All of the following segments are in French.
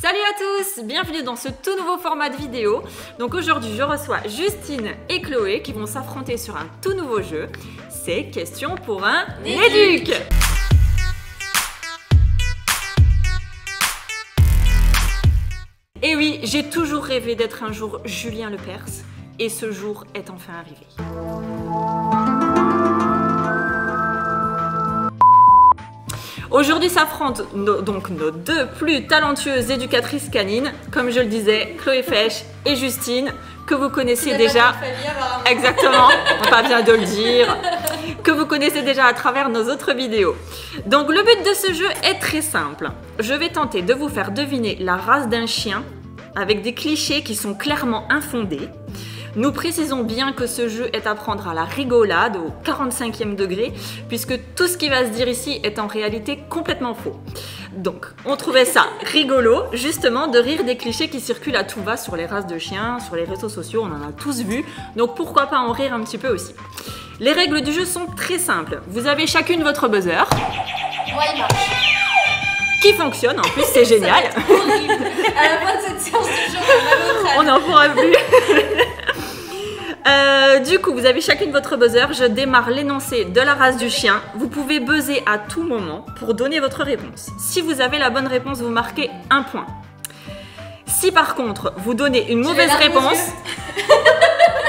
Salut à tous, bienvenue dans ce tout nouveau format de vidéo. Donc aujourd'hui je reçois Justine et Chloé qui vont s'affronter sur un tout nouveau jeu. C'est question pour un éduc. Et oui, j'ai toujours rêvé d'être un jour Julien Lepers et ce jour est enfin arrivé. Aujourd'hui s'affrontent donc nos deux plus talentueuses éducatrices canines, comme je le disais, Chloé Fesch et Justine, que vous connaissez déjà. Exactement, pas bien de le dire, que vous connaissez déjà à travers nos autres vidéos. Donc le but de ce jeu est très simple. Je vais tenter de vous faire deviner la race d'un chien avec des clichés qui sont clairement infondés. Nous précisons bien que ce jeu est à prendre à la rigolade, au 45e degré, puisque tout ce qui va se dire ici est en réalité complètement faux. Donc, on trouvait ça rigolo, justement, de rire des clichés qui circulent à tout va sur les races de chiens, sur les réseaux sociaux, on en a tous vu, donc pourquoi pas en rire un petit peu aussi. Les règles du jeu sont très simples. Vous avez chacune votre buzzer. Ouais, il marche. Qui fonctionne, en plus c'est génial. Horrible. À la fin de cette séance de jeu, on n'en pourra plus. Du coup, vous avez chacune votre buzzer. Je démarre l'énoncé de la race du chien. Vous pouvez buzzer à tout moment pour donner votre réponse. Si vous avez la bonne réponse, vous marquez un point. Si par contre, vous donnez une mauvaise réponse,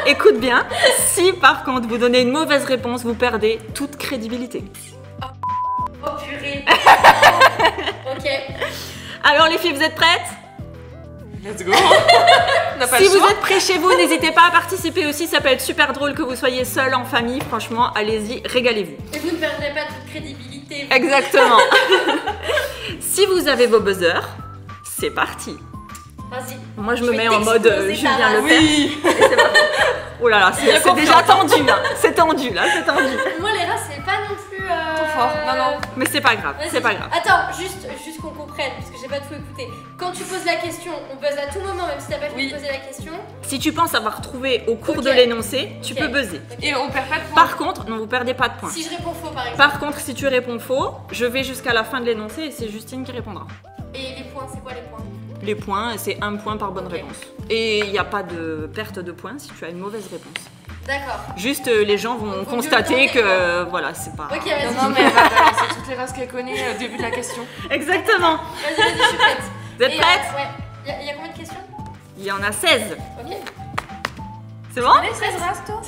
écoute bien, si par contre vous donnez une mauvaise réponse, vous perdez toute crédibilité. Oh purée. Ok. Alors les filles, vous êtes prêtes ? Let's go. Si vous êtes prêts chez vous, n'hésitez pas à participer aussi, ça peut être super drôle que vous soyez seul en famille, franchement, allez-y, régalez-vous. Et vous ne perdrez pas toute crédibilité. Exactement. Si vous avez vos buzzers, c'est parti. Vas-y. Moi je me mets en mode Julien Lepers. Oui. Oh là là, c'est déjà tendu là, c'est tendu là, c'est tendu. Moi les races c'est pas non plus Trop fort, non. Mais c'est pas grave, c'est pas grave. Attends, juste qu'on comprenne, parce que j'ai pas tout écouté. Quand tu poses la question, on buzz à tout moment, même si t'as pas fini de poser la question. Si tu penses avoir trouvé au cours de l'énoncé, tu peux buzzer. Et on perd pas de points. Par contre, non, vous perdez pas de points. Si je réponds faux par exemple. Par contre, si tu réponds faux, je vais jusqu'à la fin de l'énoncé et c'est Justine qui répondra. Et les points, c'est quoi les points? Les points, c'est un point par bonne réponse. Et il n'y a pas de perte de points si tu as une mauvaise réponse. D'accord. Juste, les gens vont constater que, voilà, c'est pas... Ok, vas-y. Non, mais elle va balancer toutes les races qu'elle connaît au début de la question. Exactement. Vas-y, je suis prête. Vous êtes prêtes? Ouais. Il y a combien de questions? Il y en a 16. Ok. C'est bon? Allez, 16 races, toi.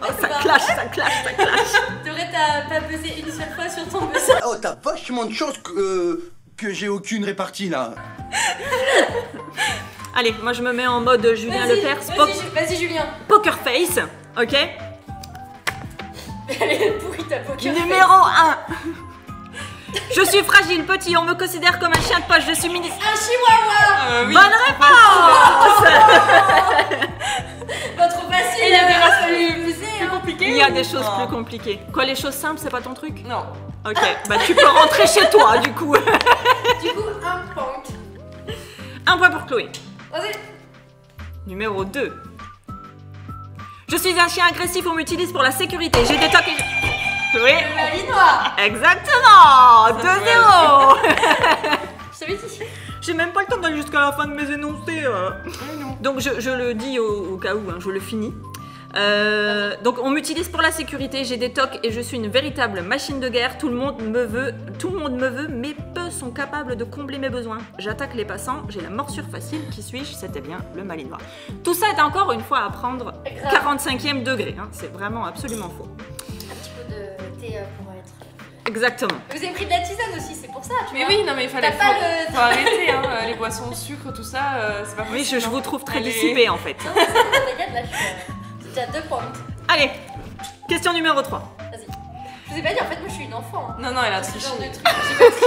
Oh, ça clash, ça clash, ça clash. T'aurais pas buzzé une seule fois sur ton buzzer. Oh, t'as vachement de chance que j'ai aucune répartie là. Allez, moi je me mets en mode Julien Lepers. Vas-y, Julien. Poker face, ok? Elle est pourrie ta poker face. Numéro 1. Je suis fragile, petit, on me considère comme un chien de poche, je suis mini... Un chihuahua. Oui. Bonne réponse. Pas trop facile. Il y a des races plus plus compliquées. Il y a des choses plus compliquées. Quoi, les choses simples, c'est pas ton truc? Non. Ok, bah tu peux rentrer chez toi du coup. Du coup, un point. Un point pour Chloé. Vas-y. Numéro 2. Je suis un chien agressif, on m'utilise pour la sécurité. J'ai des tocs et... Chloé. Le malinois. Exactement. 2-0. Je t'avais dit. J'ai même pas le temps d'aller jusqu'à la fin de mes énoncés. Donc je le dis au cas où, hein, je le finis. Donc on m'utilise pour la sécurité, j'ai des tocs et je suis une véritable machine de guerre. Tout le monde me veut, mais peu sont capables de combler mes besoins. J'attaque les passants, j'ai la morsure facile. Qui suis-je? C'était bien le malinois. Tout ça est encore une fois à prendre 45e degré. Hein. C'est vraiment absolument faux. Un petit peu de thé pour être. Exactement. Vous avez pris de la tisane aussi, c'est pour ça, tu Mais vois. oui, non, mais il fallait. T'as pas le- Faut arrêter, hein. Les boissons au sucre, tout ça, c'est pas possible. Oui, je vous trouve très Allez. dissipée en fait. Non, mais c'est regarde là, j'ai déjà 2 points. Allez, question numéro 3. Vas-y. Je vous ai pas dit, en fait, moi je suis une enfant. Hein. Non, elle a Ce triché. genre de truc. J'ai pas triché.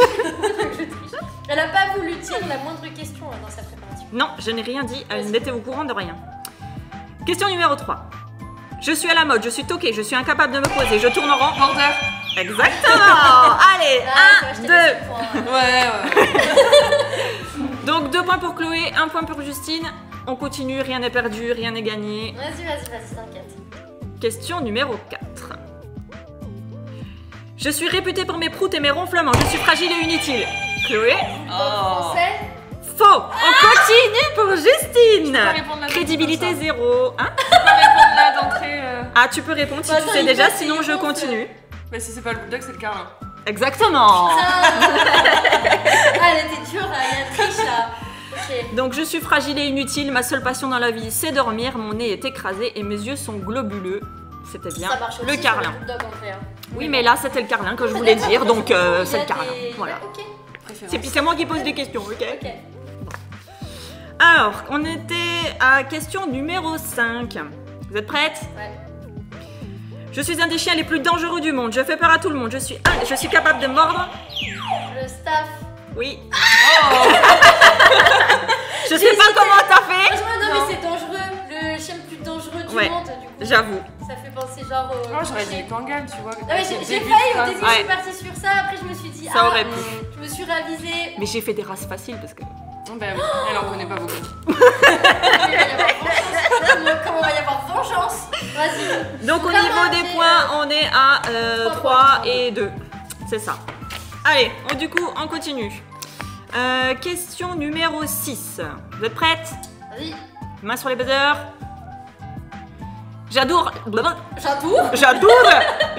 Je triche. Elle a pas voulu dire la moindre question dans sa préparation. Non, je n'ai rien dit, elle n'était au courant de rien. Question numéro 3. Je suis à la mode, je suis toquée, je suis incapable de me poser, je tourne en rond. Border. Exactement. Allez, Ah, 1, ça 2. va, je t'ai laissé le point. Ouais. Donc 2 points pour Chloé, 1 point pour Justine. On continue, rien n'est perdu, rien n'est gagné. Vas-y, t'inquiète. Question numéro 4. Je suis réputée pour mes proutes et mes ronflements. Je suis fragile et inutile. Chloé? En français, Justine. pas répondre là Crédibilité comme ça. 0. Hein? Je peux pas répondre là d'entrée. Ah, tu peux répondre si Bah, tu attends, sais il déjà, passe, sinon il je gonfle. continue. Mais si c'est pas le bulldog, c'est le carlin. Exactement. Ah, elle était dure, il y a triche là. Ok. Donc je suis fragile et inutile, ma seule passion dans la vie c'est dormir, mon nez est écrasé et mes yeux sont globuleux. C'était bien. Ça marche aussi Le sur carlin. le bulldog, en vrai, hein. Oui, mais là c'était le carlin que je voulais dire, donc Il y a c'est le carlin. des- Voilà. Ok, C'est moi qui pose des questions, ok? ok. Alors, on était à question numéro 5. Vous êtes prêtes? Ouais. Je suis un des chiens les plus dangereux du monde, je fais peur à tout le monde, je suis capable de mordre. Le staff. Oui. Je sais pas comment t'as fait. Franchement, non, mais c'est dangereux. Le chien le plus dangereux du Ouais. monde, du coup. J'avoue. Ça fait penser genre au. Moi, j'aurais dit cliché. le Kangal, tu vois. Non, mais j'ai Début de failli, au phrase. début, je Ouais. suis partie sur ça. Après, je me suis dit, Ça ah, aurait pu. je me suis ravisée. Mais j'ai fait des races faciles parce que. Ben oui, elle en connaît pas beaucoup. Il va y avoir vengeance. Comment va y avoir vengeance? Vas-y. Donc au Comment niveau des j'ai, points, on est à Trois 3 points. et 2. C'est ça. Allez, du coup, on continue. Question numéro 6. Vous êtes prêtes? Vas-y. Main sur les buzzers. J'adore. J'adoure. J'adore.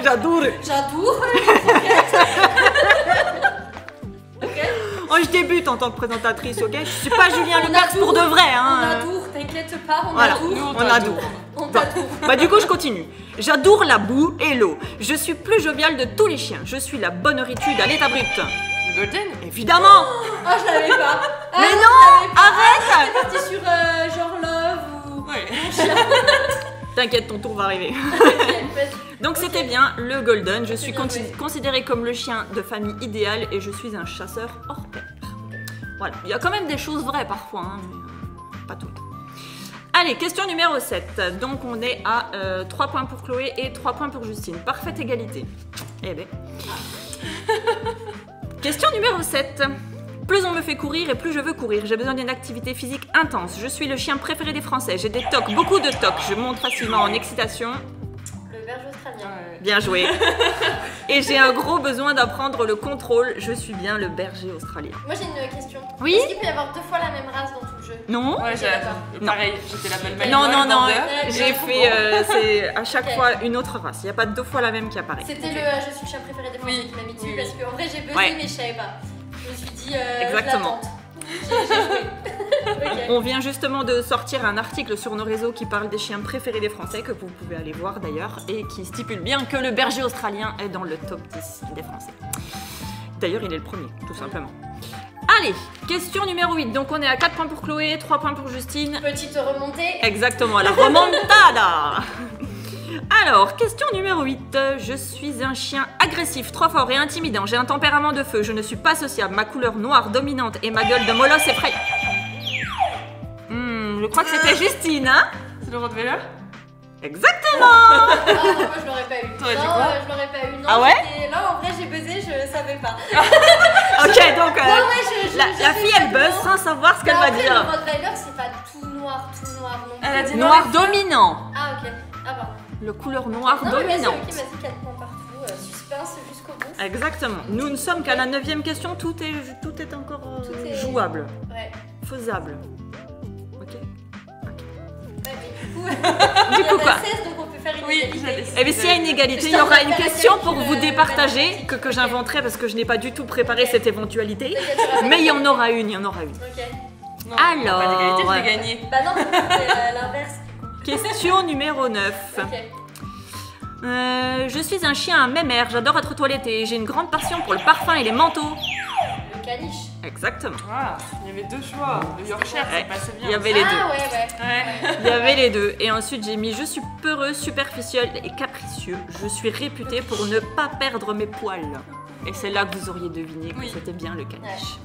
J'adore. J'adoure. Ok. Oh, je débute en tant que présentatrice, ok? Je suis pas Julien On Lepers adoure. pour de vrai, On hein. adoure, t'inquiète pas, on Voilà. adoure. Nous, On t'adore. adore. On t'adoure. Bah du coup je continue. J'adore la boue et l'eau. Je suis plus joviale de tous les chiens. Je suis la bonne nourriture à l'état brut. Le Golden. Évidemment. Ah, je l'avais pas. Ah, Mais je non, l'avais pas. arrête. T'es parti sur genre Love ou. Ouais. T'inquiète, ton tour va arriver. Ok, vas-y. Donc c'était bien le Golden. Je suis bien joué. considérée comme le chien de famille idéal et je suis un chasseur hors pair. Voilà, il y a quand même des choses vraies parfois, hein, mais pas toutes. Allez, question numéro 7. Donc on est à 3 points pour Chloé et 3 points pour Justine. Parfaite égalité. Eh ben. Question numéro 7. Plus on me fait courir et plus je veux courir. J'ai besoin d'une activité physique intense. Je suis le chien préféré des Français. J'ai des tocs, beaucoup de tocs. Je monte facilement en excitation. Le berger australien. Ouais. Bien joué. Et j'ai un gros besoin d'apprendre le contrôle. Je suis bien le berger australien. Moi j'ai une question. Oui. Est-ce qu'il peut y avoir 2 fois la même race dans tout le jeu? Non? Ouais, d'accord. pareil, j'étais la belle belle. Non, non, non. Ouais, J'ai ouais, fait c'est à chaque Ok. fois une autre race. Il n'y a pas 2 fois la même qui apparaît. C'était le je suis le chien préféré des Français Oui. qui m'a mis dessus Oui. parce qu'en vrai j'ai buzzé Ouais. mais je savais pas. Je me suis dit Exactement. je l'attends. J'ai joué. Ok. On vient justement de sortir un article sur nos réseaux qui parle des chiens préférés des Français, que vous pouvez aller voir d'ailleurs, et qui stipule bien que le berger australien est dans le top 10 des Français. D'ailleurs, il est le premier, tout simplement. Allez, question numéro 8. Donc on est à 4 points pour Chloé, 3 points pour Justine. Petite remontée. Exactement, la remontada. Alors, question numéro 8. Je suis un chien agressif, trop fort et intimidant. J'ai un tempérament de feu, je ne suis pas sociable. Ma couleur noire dominante et ma gueule de molosse effrayante. Je crois que c'était Justine, hein? C'est le Rottweiler. Exactement. Ah, moi je l'aurais pas eu. T'aurais dit Non, quoi je l'aurais pas eu. Non, Ah ouais j'étais- Là en vrai j'ai buzzé, je savais pas. Ok, donc Non, ouais, la fille elle buzz sans savoir ce qu'elle va Le dire. Rottweiler c'est pas tout noir non plus. Elle a dit Noir dominant. Ah ok. Ah pardon. Le couleur noire Non mais vas-y, dominante. ok, vas-y, 4 points partout. Suspense jusqu'au bout. Exactement. Nous ne sommes qu'à la 9e question. Tout est encore Tout est- jouable, Ouais. faisable. Ok. Ouais, mais du coup, Du il y coup en a quoi? 16 donc on peut faire une Oui, égalité. j'allais. Eh bien, s'il y a une égalité, il y aura une question pour vous départager que j'inventerai parce que je n'ai pas du tout préparé cette éventualité. Mais il y en aura une, il y en aura une. Ok. Non, Alors, pas d'égalité, je ouais. l'ai gagné. Bah non, c'est l'inverse. Question numéro 9. Ok. Je suis un chien à mémère, j'adore être toiletté. J'ai une grande passion pour le parfum et les manteaux. Le caniche. Exactement. Ah, il y avait 2 choix. Le Yorkshire, Ouais, c'est passé bien. il y avait les deux. Ah ouais, ouais. Ouais. Il y avait les deux. Et ensuite, j'ai mis je suis peureux, superficiel et capricieux. Je suis réputé pour ne pas perdre mes poils. Et c'est là que vous auriez deviné que Oui. c'était bien le caniche.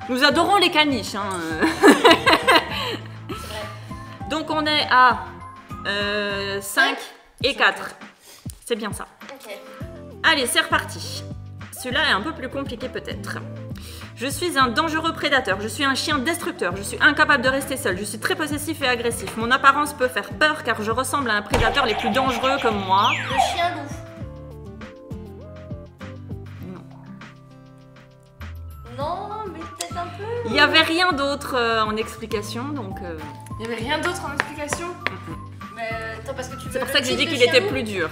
Nous adorons les caniches. Hein. C'est vrai. Donc on est à 5 et 4. C'est bien ça. Ok. Allez, c'est reparti. Celui-là est un peu plus compliqué peut-être. Je suis un dangereux prédateur, je suis un chien destructeur, je suis incapable de rester seul, je suis très possessif et agressif. Mon apparence peut faire peur car je ressemble à un prédateur les plus dangereux comme moi. Le chien loup. Non. Non, mais peut-être un peu. Il n'y avait rien d'autre en explication, donc... Il y avait rien d'autre en explication. Mais attends, parce que tu veux. C'est pour le ça que j'ai type dit de qu'il était chien plus dur.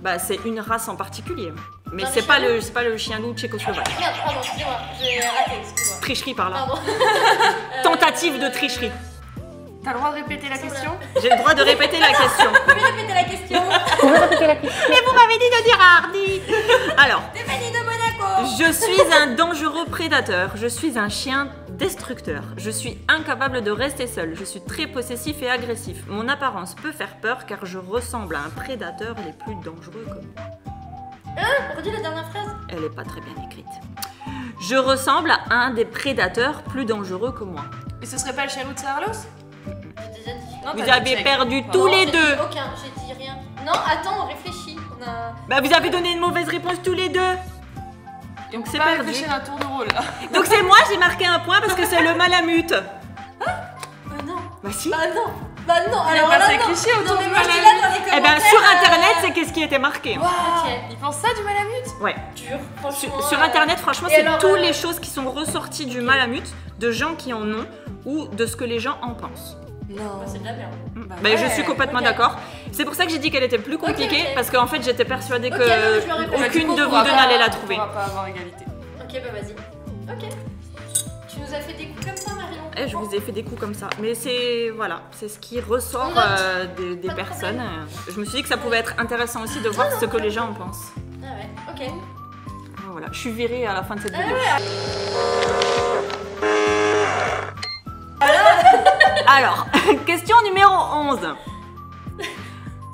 Bah, c'est une race en particulier. Mais Non, c'est le pas, chien loup. pas le chien loup tchécoslovaque. Merde, pardon, excusez-moi, j'ai raté, excuse-moi. Tricherie par là. Pardon. Tentative de tricherie. T'as le droit de répéter la question? J'ai le droit de répéter la question. Vous pouvez répéter la question? Mais vous m'avez dit de dire Hardy. Alors, Stéphanie de Monaco. je suis un dangereux prédateur. Je suis un chien destructeur. Je suis incapable de rester seul. Je suis très possessif et agressif. Mon apparence peut faire peur car je ressemble à un prédateur les plus dangereux que moi. Redis la dernière phrase. Elle est pas très bien écrite. Je ressemble à un des prédateurs plus dangereux que moi. Et ce serait pas le chien loup de Carlos? J'ai déjà dit. Non, Vous t'as avez dit check. perdu Non, tous les J'ai deux. dit aucun, j'ai dit rien. Non, attends, on réfléchit. On a. Bah vous avez donné une mauvaise réponse tous les deux. Donc c'est Pas perdu. réfléchir à un tour de rôle là. Donc c'est moi, j'ai marqué un point parce que c'est le malamute. Non. Bah si. Bah non. Bah non. Il y a Alors pas là, ces non. clichés autour Non, mais du moi je dis malamute. là dans les Eh commentaires. ben sur internet, c'est qu'est-ce qui était marqué. Ok. Ils pensent ça du malamute? Ouais. Dur, franchement. Sur internet, franchement, Et c'est alors, toutes les choses qui sont ressorties du malamute, de gens qui en ont ou de ce que les gens en pensent. Non. Bah, c'est de la merde. Bah Bah, je ouais. suis complètement Ok. d'accord. C'est pour ça que j'ai dit qu'elle était plus compliquée ok. parce qu'en fait j'étais persuadée Ok, que non, mais je l'aurais pas. Bah, du aucune coup, de on vous va deux pas- n'allait la On trouver. va pas avoir égalité. Ok, bah vas-y. Ok. Tu nous as fait des coups comme ça, Marion. Et je vous ai fait des coups comme ça. Mais c'est voilà, c'est ce qui ressort On note. des Pas de personnes. problème. Je me suis dit que ça pouvait être intéressant aussi de voir ce que les gens en pensent. Ah ouais, ok. Voilà, je suis virée à la fin de cette vidéo. Alors, question numéro 11.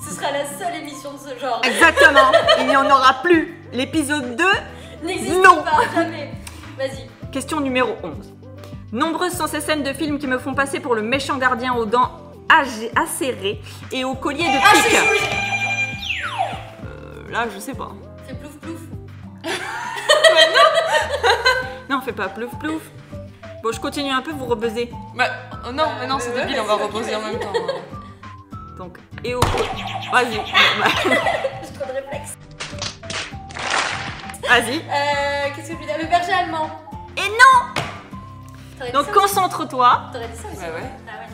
Ce sera la seule émission de ce genre. Exactement, il n'y en aura plus. L'épisode 2, N'existe Non. pas, jamais. Vas-y. question numéro 11. Nombreuses sont ces scènes de films qui me font passer pour le méchant gardien aux dents acérées et au collier de Ah, c'est pique. chouille. Là, je sais pas. Fais plouf plouf. Non, fais pas plouf plouf. Bon, je continue un peu, vous rebuzzez. Bah oh non, mais non, c'est ouais, débile, on vas-y, va ok, reposer en vas-y. même temps. Donc, et au collier. Vas-y. J'ai trop de réflexes. Vas-y. Qu'est-ce que je veux dire? Le berger allemand. Et non. T'aurais dit Donc, ça concentre-toi. T'aurais dit ça aussi. Bah ouais. Ah ouais.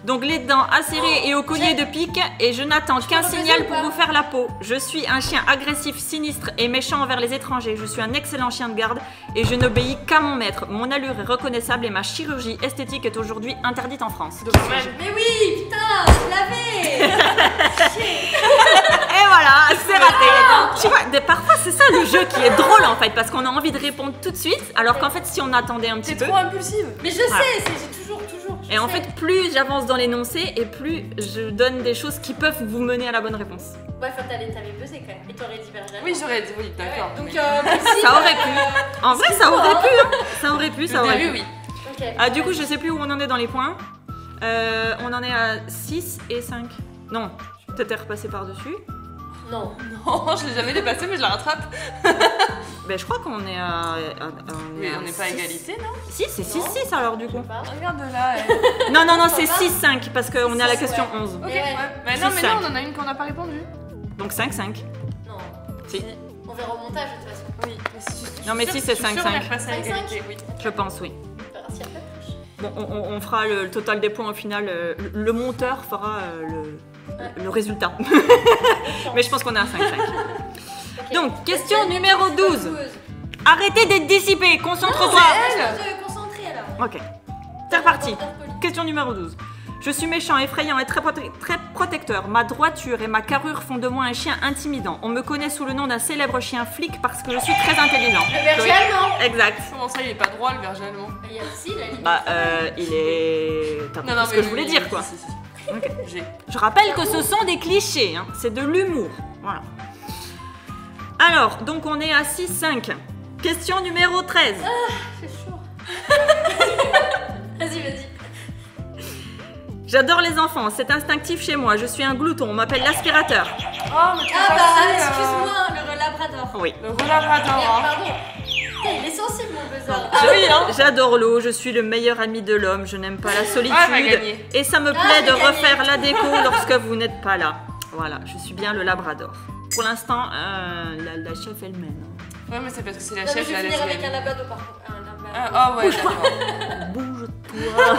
Donc les dents acérées et au collier de pique et je n'attends qu'un peux signal baiser ou pour pas vous faire la peau. Je suis un chien agressif, sinistre et méchant envers les étrangers. Je suis un excellent chien de garde et je n'obéis qu'à mon maître. Mon allure est reconnaissable et ma chirurgie esthétique est aujourd'hui interdite en France. Donc, même. Mais oui, putain, je l'avais. Et voilà, c'est raté. Tu vois, parfois c'est ça le jeu qui est drôle en fait parce qu'on a envie de répondre tout de suite alors qu'en fait si on attendait un petit T'es peu... trop impulsive. Mais je sais, Voilà. j'ai toujours. je Et en sais. fait plus j'avance dans l'énoncé et plus je donne des choses qui peuvent vous mener à la bonne réponse. Ouais, enfin, t'avais buzzé quand même. Et t'aurais dit berger allemand. Oui, j'aurais dit oui, d'accord. Ouais, donc, mais- merci, Ça aurait pu. En vrai ça aurait pu. Hein. Ça aurait pu, ça Le aurait début, pu. oui. Ok. Ah, du coup, je sais plus où on en est dans les points. On en est à 6 et 5. Non, peut-être repassé par-dessus. Non. Non, je l'ai jamais dépassé, mais je la rattrape. Ben, je crois qu'on est à. Oui, on n'est pas à égalité, non? Si, c'est 6-6 alors, du coup. Pas. Regarde là. elle. Non, non, non, Je c'est crois pas. 6-5 parce qu'on est à la 6, question ouais. 11. Ok, Mais ouais. ouais. Mais non, mais 6-5. non, on en a une qu'on n'a pas répondu. Donc 5-5. Non. Si. On verra au montage de toute façon. Oui, mais si. Non, mais si, c'est 5-5. On est repassé à 5-5. égalité, oui. Je pense, oui. On verra s'il y a pas de triche. Bon, on fera le total des points au final. Le monteur fera le résultat. Mais je pense qu'on est à 5-5. Ok. Donc, question numéro 12. Arrêtez d'être dissipé, concentre-toi. Laisse-moi te concentrer là. Ok, c'est reparti. Question numéro 12. Je suis méchant, effrayant et très protecteur. Ma droiture et ma carrure font de moi un chien intimidant. On me connaît sous le nom d'un célèbre chien flic parce que je suis très intelligent. Le berger allemand. Exact. Comment ça, il est pas droit le berger allemand? Il y a aussi la limite. Bah, il est... T'as compris ce que je voulais dire, quoi. Si, si, si. Ok. J'ai. Je rappelle que ce sont des clichés, hein. C'est de l'humour. Voilà. Alors, donc on est à 6-5. Question numéro 13. C'est chaud. Vas-y. J'adore les enfants, c'est instinctif chez moi. Je suis un glouton, on m'appelle l'aspirateur. Oh, mais trop Ah bah, facile, excuse-moi, le labrador. Oui. Le relabrador, Merde, hein. pardon. Putain, il est sensible mon buzzer. Ah oui, hein. J'adore l'eau, je suis le meilleur ami de l'homme, je n'aime pas la solitude. Ah, elle va gagner. Et ça me Ah, plaît j'ai de gagné. refaire la déco lorsque vous n'êtes pas là. Voilà, je suis bien le labrador. Pour l'instant, la chef elle mène. Ouais, mais c'est parce que c'est la Non, mais chef, je vais la finir laisse avec un gagner. labrador par contre. Un labrador. Oh ouais, Bouge-toi. d'accord. Bouge-toi.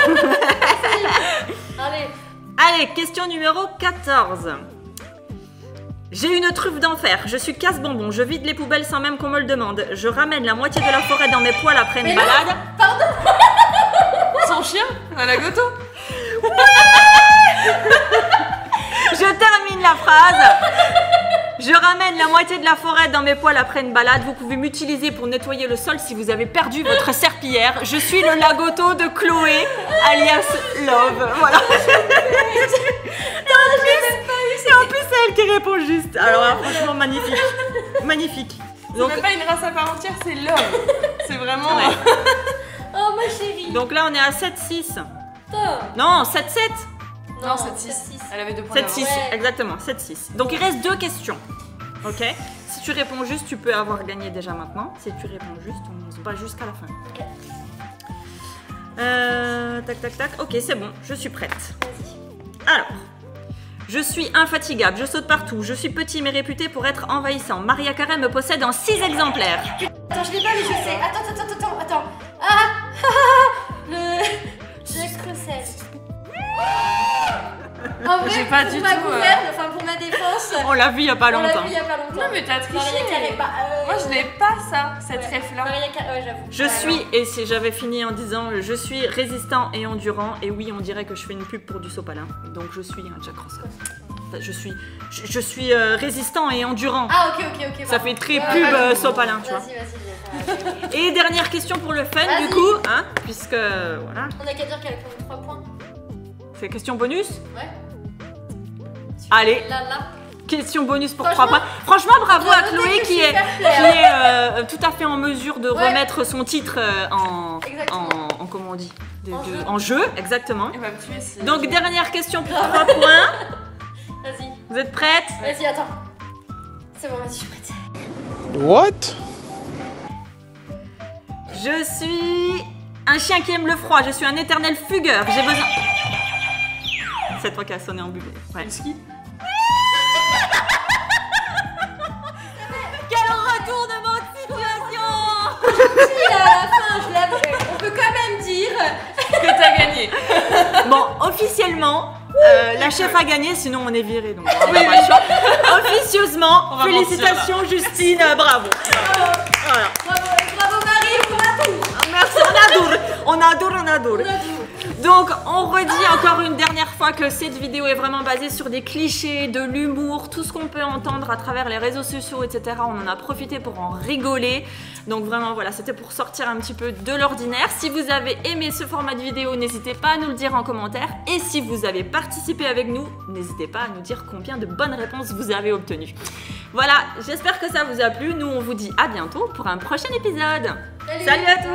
Allez. Allez, question numéro 14. J'ai une truffe d'enfer, je suis casse-bonbon, je vide les poubelles sans même qu'on me le demande. Je ramène la moitié de la forêt dans mes poils après une balade. Son chien à la goto. Je termine la phrase. Je ramène la moitié de la forêt dans mes poils après une balade. Vous pouvez m'utiliser pour nettoyer le sol si vous avez perdu votre serpillière. Je suis le lagoto de Chloé, alias Love. Voilà. Et en plus, c'est elle qui répond juste. Alors là, franchement, magnifique. Magnifique. C'est même pas une race à part entière, c'est l'homme. C'est vraiment... Ouais. Oh ma chérie. Donc là, on est à 7-6. Putain. Non, 7-7. Non, 7-6. Elle avait 2 points 7-6, Ouais. exactement, 7-6. Donc il reste 2 questions. Ok. Si tu réponds juste, tu peux avoir gagné déjà maintenant. Si tu réponds juste, on se bat jusqu'à la fin. Tac, tac, tac. Ok, c'est bon, je suis prête. Alors, je suis infatigable, je saute partout, je suis petit mais réputé pour être envahissant. Maria Carey me possède en 6 exemplaires. Attends, je l'ai pas, mais je sais. Attends. Le Jacques Russell. En vrai, J'ai pas pour du ma tout, gouverne, enfin pour ma défense, On l'a vu il y a pas on l'a longtemps. vu il y a pas longtemps. Non mais t'as triché. Maria Carey, bah, Moi je l'ai pas ça, cette ouais. ref là. Maria Carey, ouais, j'avoue. Je suis, et si j'avais fini en disant je suis résistant et endurant, et oui, on dirait que je fais une pub pour du sopalin. Donc je suis un Jack Russell. Je suis résistant et endurant. Ah, ok. Ça pardon. fait très Ouais, pub vas-y. sopalin, tu vois. Vas-y. Et dernière question pour le fun, Vas-y. du coup, hein, puisque voilà, On a qu'à dire qu'elle a quand même 3 points. c'est question bonus. Ouais. Allez, Là. question bonus pour Franchement, 3 points. Franchement, bravo à notez Chloé que qui je suis est, fair play, tout à fait en mesure de Ouais. remettre son titre Exactement. en comment on dit, En jeu. exactement. Elle va me tuer si... Donc dernière question pour 3 points. Vas-y. Vous êtes prêtes? Vas-y, attends. C'est bon, vas-y, je suis prête. What? Je suis un chien qui aime le froid. Je suis un éternel fugueur. J'ai besoin. C'est toi qui as sonné en bubé. Ouais. Ski. Quel retournement de situation! Si, à la fin, je l'avais. On peut quand même dire. Que t'as gagné. Bon, officiellement, la chef a gagné, sinon on est viré. Donc on n'a pas le choix. Officieusement, On va félicitations Justine, bravo. Voilà. Bravo Marie, pour la tour. Merci, on adore. Donc on redit encore une dernière fois que cette vidéo est vraiment basée sur des clichés, de l'humour, tout ce qu'on peut entendre à travers les réseaux sociaux, etc. On en a profité pour en rigoler. Donc vraiment voilà, c'était pour sortir un petit peu de l'ordinaire. Si vous avez aimé ce format de vidéo, n'hésitez pas à nous le dire en commentaire. Et si vous avez participé avec nous, n'hésitez pas à nous dire combien de bonnes réponses vous avez obtenues. Voilà, j'espère que ça vous a plu. Nous on vous dit à bientôt pour un prochain épisode. Salut à tous!